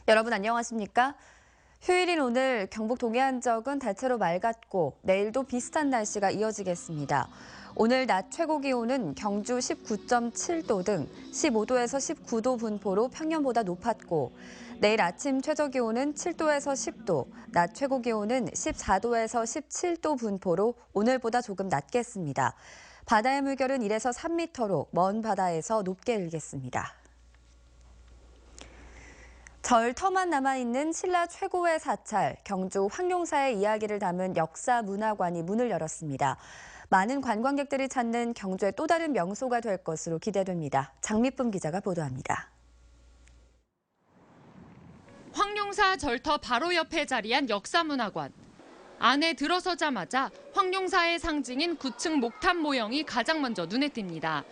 여러분 안녕하십니까? 휴일인 오늘 경북 동해안 지역은 대체로 맑았고 내일도 비슷한 날씨가 이어지겠습니다. 오늘 낮 최고 기온은 경주 19.7도 등 15도에서 19도 분포로 평년보다 높았고 내일 아침 최저 기온은 7도에서 10도, 낮 최고 기온은 14도에서 17도 분포로 오늘보다 조금 낮겠습니다. 바다의 물결은 1에서 3m로 먼 바다에서 높게 일겠습니다. 절터만 남아있는 신라 최고의 사찰, 경주 황룡사의 이야기를 담은 역사문화관이 문을 열었습니다. 많은 관광객들이 찾는 경주의 또 다른 명소가 될 것으로 기대됩니다. 장미쁨 기자가 보도합니다. 황룡사 절터 바로 옆에 자리한 역사문화관. 안에 들어서자마자 황룡사의 상징인 9층 목탑 모형이 가장 먼저 눈에 띕니다.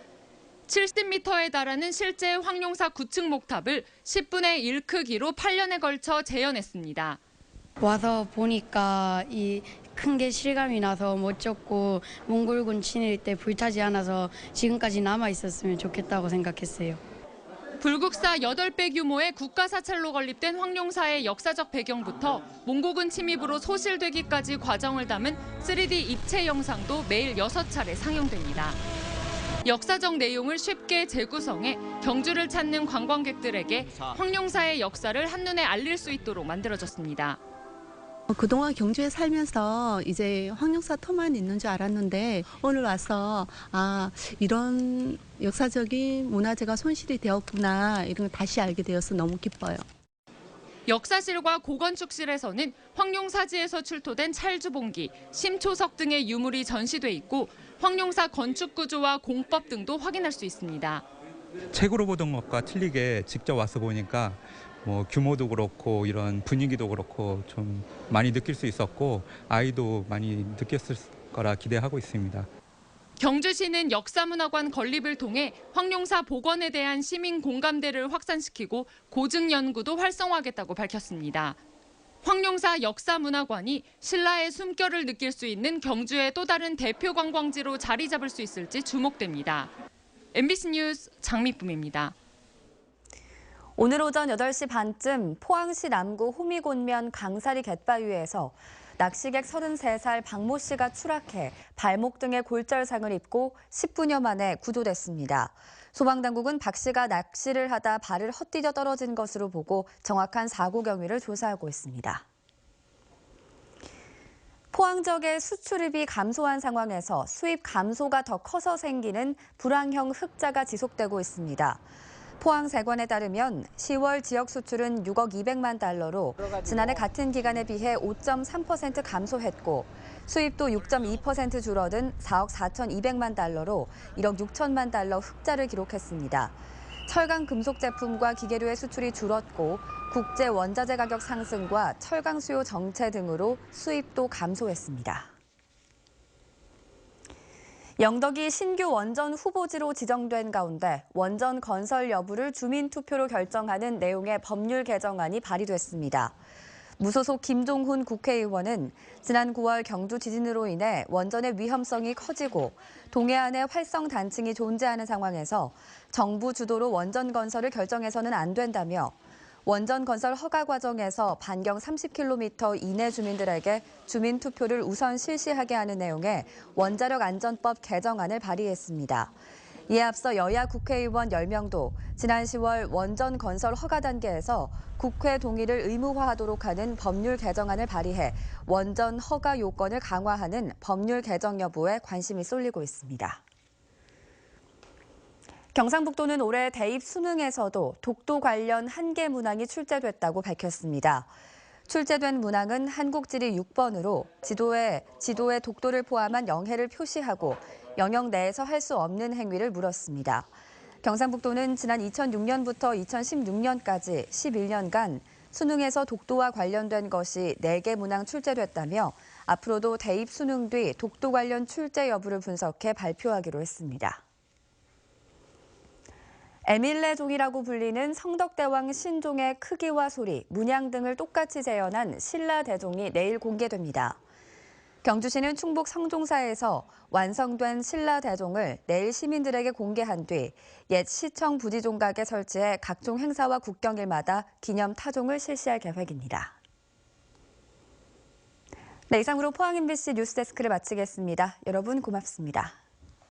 70m에 달하는 실제 황룡사 9층 목탑을 10분의 1 크기로 8년에 걸쳐 재현했습니다. 와서 보니까 이 큰 게 실감이 나서 멋졌고 몽골군 친일 때 불타지 않아서 지금까지 남아 있었으면 좋겠다고 생각했어요. 불국사 8배 규모의 국가사찰로 건립된 황룡사의 역사적 배경부터 몽고군 침입으로 소실되기까지 과정을 담은 3D 입체 영상도 매일 6차례 상영됩니다. 역사적 내용을 쉽게 재구성해 경주를 찾는 관광객들에게 황룡사의 역사를 한눈에 알릴 수 있도록 만들어졌습니다. 그동안 경주에 살면서 이제 황룡사 터만 있는 줄 알았는데 오늘 와서 이런 역사적인 문화재가 손실이 되었구나 이런 걸 다시 알게 되어서 너무 기뻐요. 역사실과 고건축실에서는 황룡사지에서 출토된 찰주봉기, 심초석 등의 유물이 전시돼 있고 황룡사 건축 구조와 공법 등도 확인할 수 있습니다. 책으로 보던 것과 틀리게 직접 와서 보니까 규모도 그렇고 이런 분위기도 그렇고 좀 많이 느낄 수 있었고 아이도 많이 느꼈을 거라 기대하고 있습니다. 경주시는 역사문화관 건립을 통해 황룡사 복원에 대한 시민 공감대를 확산시키고 고증 연구도 활성화하겠다고 밝혔습니다. 황룡사 역사문화관이 신라의 숨결을 느낄 수 있는 경주의 또 다른 대표 관광지로 자리 잡을 수 있을지 주목됩니다. MBC 뉴스 장미쁨입니다. 오늘 오전 8시 반쯤 포항시 남구 호미곤면 강사리 갯바위에서 낚시객 33살 박모 씨가 추락해 발목 등에 골절상을 입고 10분여 만에 구조됐습니다. 소방당국은 박 씨가 낚시를 하다 발을 헛디뎌 떨어진 것으로 보고 정확한 사고 경위를 조사하고 있습니다. 포항 지역의 수출입이 감소한 상황에서 수입 감소가 더 커서 생기는 불황형 흑자가 지속되고 있습니다. 포항세관에 따르면 10월 지역 수출은 6억 200만 달러로 지난해 같은 기간에 비해 5.3% 감소했고 수입도 6.2% 줄어든 4억 4,200만 달러로 1억 6천만 달러 흑자를 기록했습니다. 철강 금속 제품과 기계류의 수출이 줄었고 국제 원자재 가격 상승과 철강 수요 정체 등으로 수입도 감소했습니다. 영덕이 신규 원전 후보지로 지정된 가운데 원전 건설 여부를 주민투표로 결정하는 내용의 법률 개정안이 발의됐습니다. 무소속 김종훈 국회의원은 지난 9월 경주 지진으로 인해 원전의 위험성이 커지고 동해안에 활성 단층이 존재하는 상황에서 정부 주도로 원전 건설을 결정해서는 안 된다며 원전 건설 허가 과정에서 반경 30km 이내 주민들에게 주민투표를 우선 실시하게 하는 내용의 원자력 안전법 개정안을 발의했습니다. 이에 앞서 여야 국회의원 10명도 지난 10월 원전 건설 허가 단계에서 국회 동의를 의무화하도록 하는 법률 개정안을 발의해 원전 허가 요건을 강화하는 법률 개정 여부에 관심이 쏠리고 있습니다. 경상북도는 올해 대입 수능에서도 독도 관련 한 개 문항이 출제됐다고 밝혔습니다. 출제된 문항은 한국지리 6번으로 지도에 독도를 포함한 영해를 표시하고 영역 내에서 할 수 없는 행위를 물었습니다. 경상북도는 지난 2006년부터 2016년까지 11년간 수능에서 독도와 관련된 것이 4개 문항 출제됐다며 앞으로도 대입 수능 뒤 독도 관련 출제 여부를 분석해 발표하기로 했습니다. 에밀레종이라고 불리는 성덕대왕 신종의 크기와 소리, 문양 등을 똑같이 재현한 신라대종이 내일 공개됩니다. 경주시는 충북 성종사에서 완성된 신라 대종을 내일 시민들에게 공개한 뒤 옛 시청 부지 종각에 설치해 각종 행사와 국경일마다 기념 타종을 실시할 계획입니다. 네, 이상으로 포항 MBC 뉴스데스크를 마치겠습니다. 여러분 고맙습니다.